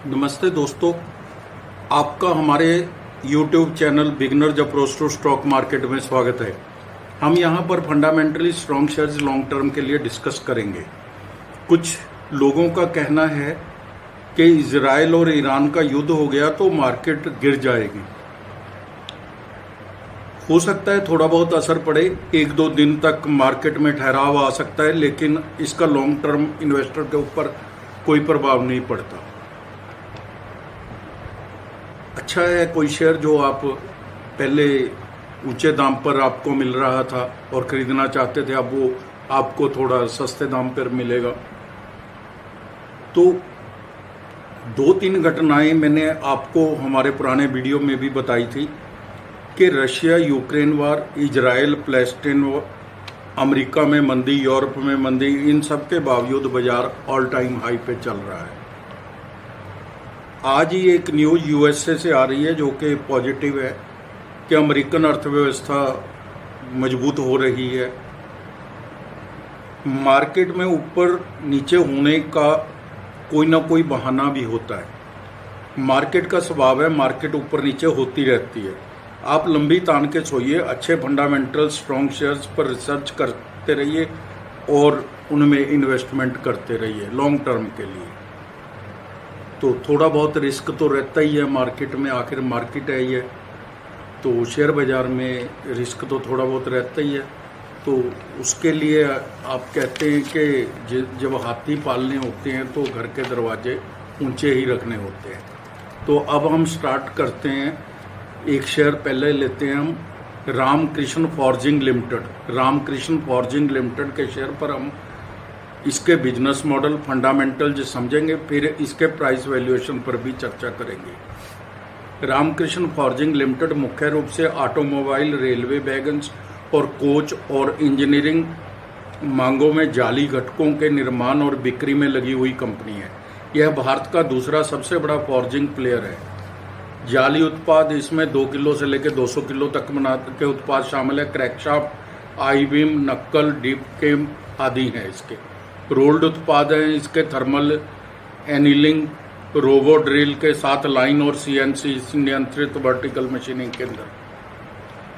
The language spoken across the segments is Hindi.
नमस्ते दोस्तों, आपका हमारे YouTube channel beginners approach to stock market में स्वागत है। हम यहां पर fundamentally strong shares long term के लिए डिस्कस करेंगे। कुछ लोगों का कहना है कि इजराइल और ईरान का युद्ध हो गया तो मार्केट गिर जाएगी। हो सकता है थोड़ा बहुत असर पड़े, एक दो दिन तक मार्केट में ठहराव आ सकता है, लेकिन इसका लॉन्ग टर्म इन्वेस्टर के ऊपर कोई प्रभाव नहीं पड़ता। अच्छा है कोई शेयर जो आप पहले ऊंचे दाम पर आपको मिल रहा था और खरीदना चाहते थे, अब वो आपको थोड़ा सस्ते दाम पर मिलेगा। तो दो तीन घटनाएं मैंने आपको हमारे पुराने वीडियो में भी बताई थी कि Russia Ukraine war, Israel Palestine war, America में मंदी, यूरोप में मंदी, इन सब के बावजूद बाजार ऑल टाइम हाई पे चल रहा है। आज ही एक न्यूज़ यूएसए से आ रही है जो कि पॉजिटिव है कि अमेरिकन अर्थव्यवस्था मजबूत हो रही है। मार्केट में ऊपर नीचे होने का कोई ना कोई बहाना भी होता है। मार्केट का स्वभाव है, मार्केट ऊपर नीचे होती रहती है। आप लंबी तान के सोइए, अच्छे फंडामेंटल स्ट्रॉन्ग शेयर्स पर रिसर्च करते रहिए और उनमें इन्वेस्टमेंट करते रहिए लॉन्ग टर्म के लिए। तो थोड़ा बहुत रिस्क तो रहता ही है मार्केट में, आखिर मार्केट है ये, तो शेयर बाज़ार में रिस्क तो थोड़ा बहुत रहता ही है। तो उसके लिए आप कहते हैं कि जब हाथी पालने होते हैं तो घर के दरवाजे ऊंचे ही रखने होते हैं। तो अब हम स्टार्ट करते हैं। एक शेयर पहले लेते हैं हम, Ramkrishna forging limited. Ramkrishna forging limited के शेयर पर हम इसके बिजनेस मॉडल, फंडामेंटल जो समझेंगे, फिर इसके प्राइस वैल्यूएशन पर भी चर्चा करेंगे। रामकृष्ण फॉर्जिंग लिमिटेड मुख्य रूप से ऑटोमोबाइल, रेलवे वैगन्स और कोच और इंजीनियरिंग मांगों में जाली घटकों के निर्माण और बिक्री में लगी हुई कंपनी है। यह भारत का दूसरा सबसे बड़ा फॉर्जिंग प्लेयर है। जाली उत्पाद इसमें 2 किलो से लेकर 200 किलो तक के उत्पाद शामिल है। क्रैकशाफ्ट, आई बीम, नक्कल, डीप केम आदि हैं इसके। रोल्ड उत्पाद हैं इसके, थर्मल एनीलिंग, रोबो ड्रिल के साथ लाइन और सीएनसी नियंत्रित वर्टिकल मशीनिंग के अंदर।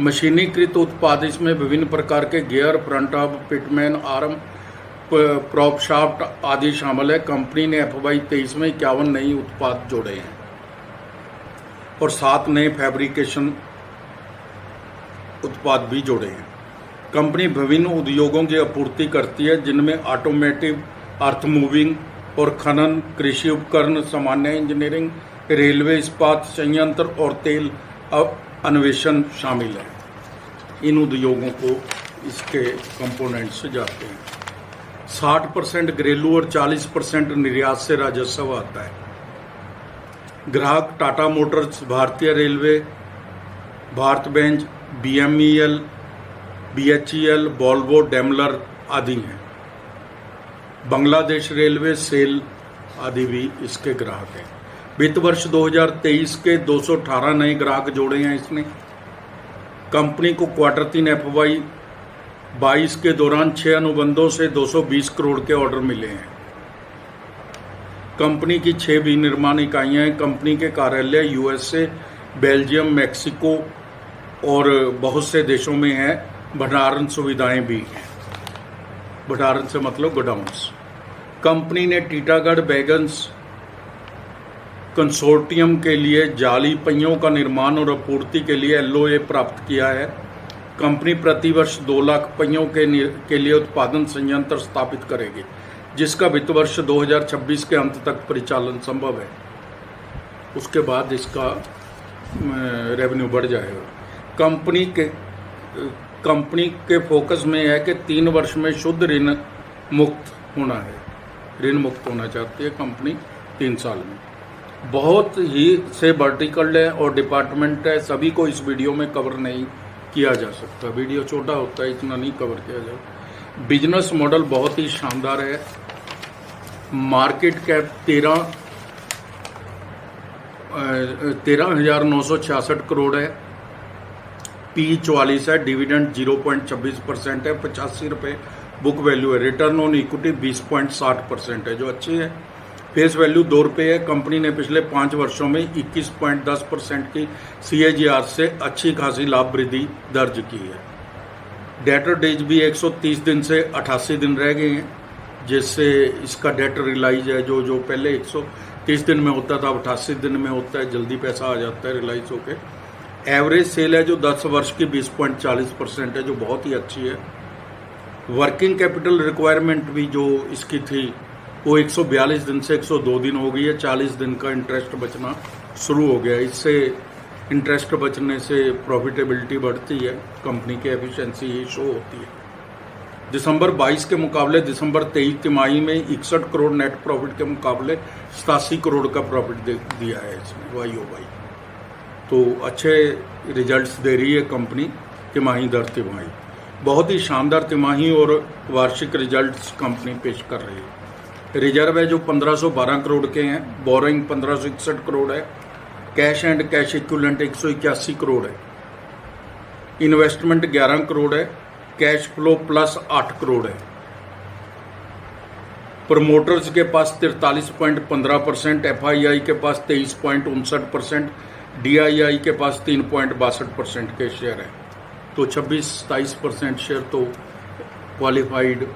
मशीनीकृत उत्पाद इसमें विभिन्न प्रकार के gear, front hub, Pitman, arm, prop shaft आदि शामिल है। कंपनी ने FY 23 में 51 नए उत्पाद जोड़े हैं और 7 नए फैब्रिकेशन उत्पाद भी जोड़े हैं। कंपनी विभिन्न उद्योगों की आपूर्ति करती है जिनमें ऑटोमेटिव, अर्थ मूविंग और खनन, कृषि उपकरण, सामान्य इंजीनियरिंग, रेलवे, इस्पात संयंत्र और तेल अन्वेषण शामिल है। इन उद्योगों को इसके कंपोनेंट्स जाते हैं। 60% घरेलू और 40% निर्यात से राजस्व आता है। ग्राहक टाटा मोटर्स, भारतीय railway, Bharat Benz, BMEL, BHEL, Volvo, Daimler आदि हैं। बांग्लादेश रेलवे, सेल आदि भी इसके ग्राहक हैं। वित्त वर्ष 2023 के 218 नए ग्राहक जोड़े हैं इसने। कंपनी को Q3 FY 22 के दौरान 6 अनुबंधों से 220 करोड़ के ऑर्डर मिले हैं। कंपनी की 6 विनिर्माण इकाइयां हैं। कंपनी के कार्यालय USA, बेल्जियम, मैक्सिको और बहुत से देशों में हैं। भंडारण सुविधाएं भी हैं। भंडारण से मतलब गोडाउन्स। कंपनी ने टीटागढ़ वैगन्स कंसोर्टियम के लिए जाली पहियों का निर्माण और आपूर्ति के लिए LOA प्राप्त किया है। कंपनी प्रति वर्ष 2 लाख पहियों के लिए उत्पादन संयंत्र स्थापित करेगी, जिसका वित्त वर्ष 2026 के अंत तक परिचालन संभव है। उसके बाद इसका रेवेन्यू बढ़ जाएगा। कंपनी के फोकस में है कि 3 वर्ष में शुद्ध ऋण मुक्त होना है। ऋण मुक्त होना चाहती है कंपनी 3 साल में। बहुत ही से वर्टिकल है और डिपार्टमेंट है, सभी को इस वीडियो में कवर नहीं किया जा सकता। वीडियो छोटा होता है, इतना नहीं कवर किया जाए। बिजनेस मॉडल बहुत ही शानदार है। मार्केट कैप 13,966 करोड़ है। P 44 है। डिविडेंड 0.26% है। 85 रुपये बुक वैल्यू है। रिटर्न ऑन इक्विटी 20.60% है, जो अच्छी है। फेस वैल्यू 2 रुपये है। कंपनी ने पिछले 5 वर्षों में 21.10% की CAGR से अच्छी खासी लाभ वृद्धि दर्ज की है। डेटर डेज भी 130 दिन से 88 दिन रह गए हैं, जिससे इसका डेटर रिलाइज है जो पहले 130 दिन में होता था, 88 दिन में होता है, जल्दी पैसा आ जाता है रिलाइज होके। एवरेज सेल है जो 10 वर्ष की 20.40% है, जो बहुत ही अच्छी है। वर्किंग कैपिटल रिक्वायरमेंट भी जो इसकी थी वो 142 दिन से 102 दिन हो गई है। 40 दिन का इंटरेस्ट बचना शुरू हो गया। इससे इंटरेस्ट बचने से प्रॉफिटेबिलिटी बढ़ती है, कंपनी की एफिशिएंसी ही शो होती है। दिसंबर 22 के मुकाबले दिसंबर 23 तिमाही में 61 करोड़ नेट प्रॉफिट के मुकाबले 87 करोड़ का प्रॉफिट दिया है इसमें YOY। तो अच्छे रिजल्ट्स दे रही है कंपनी तिमाही दर तिमाही। बहुत ही शानदार तिमाही और वार्षिक रिजल्ट्स कंपनी पेश कर रही है। रिजर्व है जो 1512 करोड़ के हैं, बोरोइंग 1561 करोड़ है, cash and cash equivalent 181 crore है, इन्वेस्टमेंट 11 करोड़ है, कैश फ्लो प्लस 8 करोड़ है। प्रमोटर्स के पास 43.15%, FII के पास 23.59%, DII के पास 3.62% के शेयर है। तो 26-27% शेयर तो क्वालिफाइड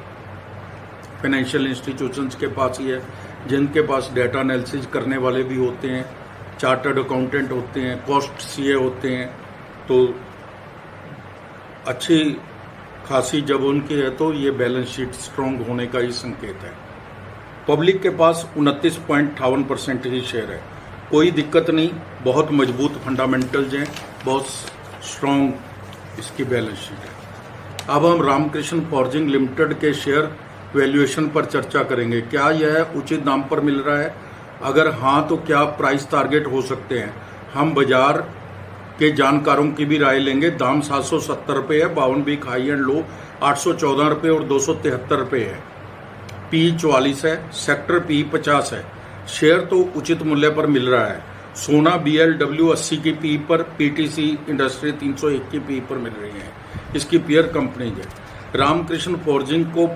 फाइनेंशियल इंस्टीट्यूशंस के पास ही है, जिनके पास डेटा एनालिसिस करने वाले भी होते हैं, चार्टर्ड अकाउंटेंट होते हैं, कॉस्ट CA होते हैं। तो अच्छी खासी जब उनकी है तो ये बैलेंस शीट स्ट्रांग होने का ही संकेत है। पब्लिक के पास 29.58% ही शेयर है। कोई दिक्कत नहीं, बहुत मजबूत फंडामेंटल्स हैं, बहुत स्ट्रांग इसकी बैलेंस शीट है। अब हम रामकृष्ण फॉर्जिंग लिमिटेड के शेयर वैल्यूएशन पर चर्चा करेंगे। क्या यह उचित दाम पर मिल रहा है? अगर हाँ तो क्या प्राइस टारगेट हो सकते हैं? हम बाजार के जानकारों की भी राय लेंगे। दाम 770 रुपये है, 52 वीक हाई एंड लो 814 रुपये और 273 रुपये है। P 44 है, सेक्टर P 50 है। शेयर तो उचित मूल्य पर मिल रहा है। सोना BLW 80 की P पर, PTC इंडस्ट्री 301 की P पर मिल रही है। इसकी पीयर कंपनीज है। रामकृष्ण फॉर्जिंग को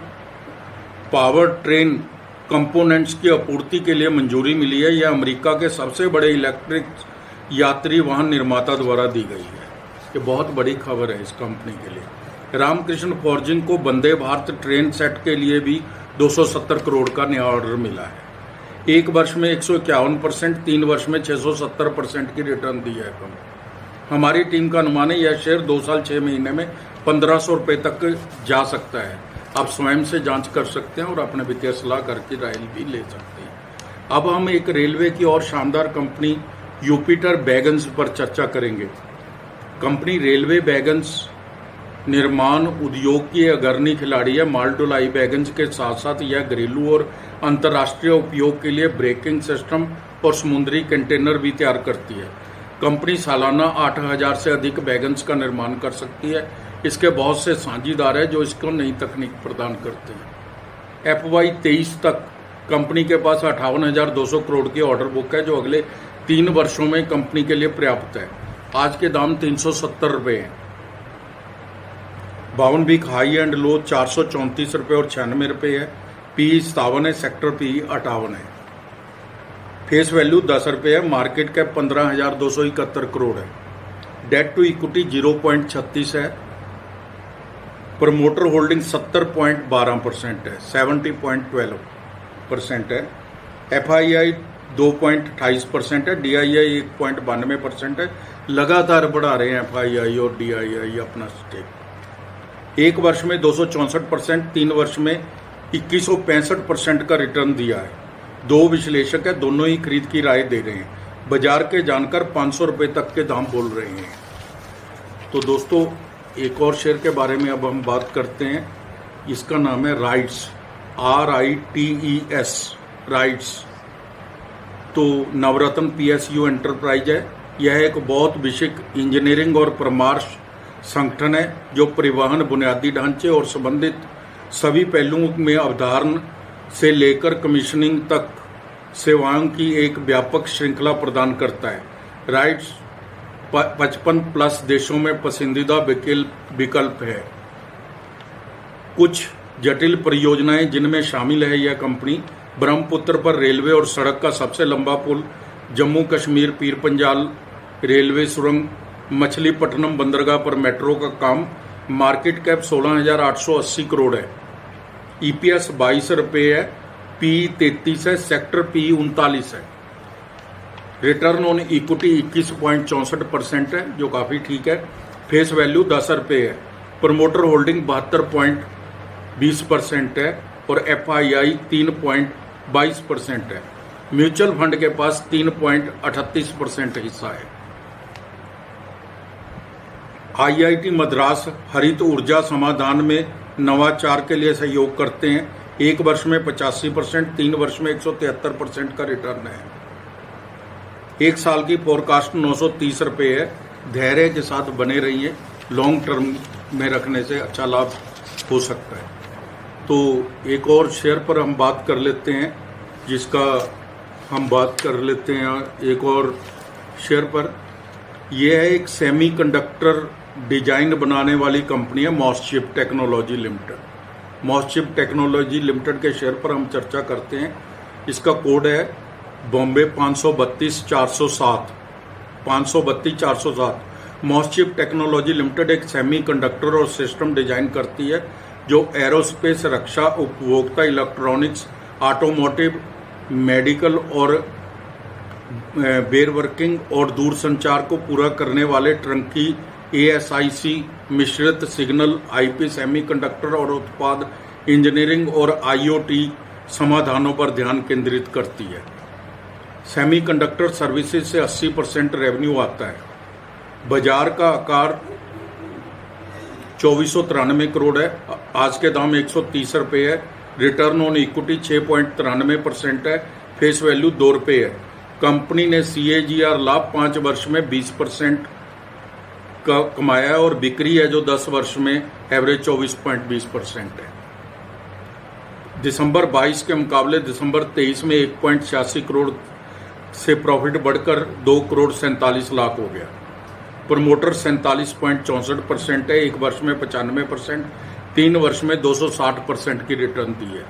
पावर ट्रेन कंपोनेंट्स की आपूर्ति के लिए मंजूरी मिली है। यह अमेरिका के सबसे बड़े इलेक्ट्रिक यात्री वाहन निर्माता द्वारा दी गई है। ये बहुत बड़ी खबर है इस कंपनी के लिए। रामकृष्ण फॉर्जिंग को वंदे भारत ट्रेन सेट के लिए भी 270 करोड़ का नया ऑर्डर मिला है। 1 वर्ष में 151%, 3 वर्ष में 670% की रिटर्न दी है कंपनी। हमारी टीम का अनुमान है यह शेयर 2 साल 6 महीने में 1500 रुपये तक जा सकता है। आप स्वयं से जांच कर सकते हैं और अपने वित्तीय सलाहकार की राय भी ले सकते हैं। अब हम एक रेलवे की और शानदार कंपनी यूपिटर वैगन्स पर चर्चा करेंगे। कंपनी रेलवे वैगन्स निर्माण उद्योग की अग्रणी खिलाड़ी है। माल ढुलाई वैगन्स के साथ साथ यह घरेलू और अंतर्राष्ट्रीय उपयोग के लिए ब्रेकिंग सिस्टम और समुद्री कंटेनर भी तैयार करती है। कंपनी सालाना 8000 से अधिक वैगन्स का निर्माण कर सकती है। इसके बहुत से साझीदार हैं जो इसको नई तकनीक प्रदान करते हैं। FY 23 तक कंपनी के पास 58,200 करोड़ की ऑर्डर बुक है, जो अगले 3 वर्षों में कंपनी के लिए पर्याप्त है। आज के दाम 370 रुपये हैं। 52 वीक हाई एंड लो 434 रुपये और 96 रुपये है। P 57 है, सेक्टर P 58 है। फेस वैल्यू 10 रुपये है। मार्केट कैप 15,271 करोड़ है। डेट टू इक्विटी 0.36 है। प्रमोटर होल्डिंग 70.12% है, 70.12% है। FII 2.28% है। DII 1.92% है। लगातार बढ़ा रहे हैं FII और DII अपना स्टेक। 1 वर्ष में 264%, 3 वर्ष में 2165% का रिटर्न दिया है। 2 विश्लेषक है, दोनों ही खरीद की राय दे रहे हैं। बाजार के जानकार 500 रुपये तक के दाम बोल रहे हैं। तो दोस्तों एक और शेयर के बारे में अब हम बात करते हैं। इसका नाम है राइट्स, RITES, राइट्स। तो नवरत्न PSU एंटरप्राइज है। यह एक बहुत विशिष्ट इंजीनियरिंग और परामर्श संगठन है जो परिवहन, बुनियादी ढांचे और संबंधित सभी पहलुओं में अवधारण से लेकर कमीशनिंग तक सेवाओं की एक व्यापक श्रृंखला प्रदान करता है। राइट्स 55+ देशों में पसंदीदा विकल्प है। कुछ जटिल परियोजनाएं जिनमें शामिल है यह कंपनी ब्रह्मपुत्र पर रेलवे और सड़क का सबसे लंबा पुल, जम्मू कश्मीर पीर पंजाल रेलवे सुरंग, मछलीपट्टनम बंदरगाह पर मेट्रो का काम। मार्केट कैप 16,880 करोड़ है। ईपीएस 22 रुपये है। पी 33 है। सेक्टर पी 39 है। रिटर्न ऑन इक्विटी 21.64% है, जो काफ़ी ठीक है। फेस वैल्यू 10 रुपये है। प्रमोटर होल्डिंग 72.20% है और एफआईआई 3.22% है। म्यूचुअल फंड के पास 3.38% हिस्सा है। आईआईटी मद्रास हरित ऊर्जा समाधान में नवाचार के लिए सहयोग करते हैं। 1 वर्ष में 85%, 3 वर्ष में 173% का रिटर्न है। 1 साल की फोरकास्ट 930 रुपये है। धैर्य के साथ बने रहिए, लॉन्ग टर्म में रखने से अच्छा लाभ हो सकता है। तो एक और शेयर पर हम बात कर लेते हैं, एक और शेयर पर। यह है एक सेमीकंडक्टर डिजाइन बनाने वाली कंपनी है, मॉसचिप टेक्नोलॉजी लिमिटेड। मॉसचिप टेक्नोलॉजी लिमिटेड के शेयर पर हम चर्चा करते हैं। इसका कोड है बॉम्बे 532-407। 532-407। मॉसचिप टेक्नोलॉजी लिमिटेड एक सेमीकंडक्टर और सिस्टम डिजाइन करती है जो एरोस्पेस, रक्षा, उपभोक्ता, इलेक्ट्रॉनिक्स, ऑटोमोटिव, मेडिकल और बेरवर्किंग और दूरसंचार को पूरा करने वाले ट्रंकी, ASIC, मिश्रित सिग्नल, IP सेमीकंडक्टर और उत्पाद इंजीनियरिंग और IoT समाधानों पर ध्यान केंद्रित करती है। सेमीकंडक्टर सर्विसेज से 80% रेवेन्यू आता है। बाजार का आकार 2493 करोड़ है। आज के दाम 130 रुपये है। रिटर्न ऑन इक्विटी 6.93% है। फेस वैल्यू 2 रुपये है। कंपनी ने CAGR लाभ 5 वर्ष में 20% का कमाया है और बिक्री है जो 10 वर्ष में एवरेज 24.20% है। दिसंबर 22 के मुकाबले दिसंबर 23 में 1.86 करोड़ से प्रॉफिट बढ़कर 2 करोड़ 47 लाख हो गया। प्रमोटर 47.64% है। 1 वर्ष में 95%, 3 वर्ष में 260% की रिटर्न दी है।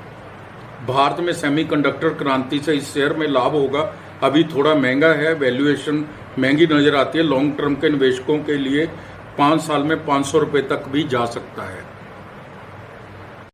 भारत में सेमीकंडक्टर क्रांति से इस शेयर में लाभ होगा। अभी थोड़ा महंगा है, वैल्यूएशन महंगी नजर आती है। लॉन्ग टर्म के निवेशकों के लिए 5 साल में 500 रुपये तक भी जा सकता है।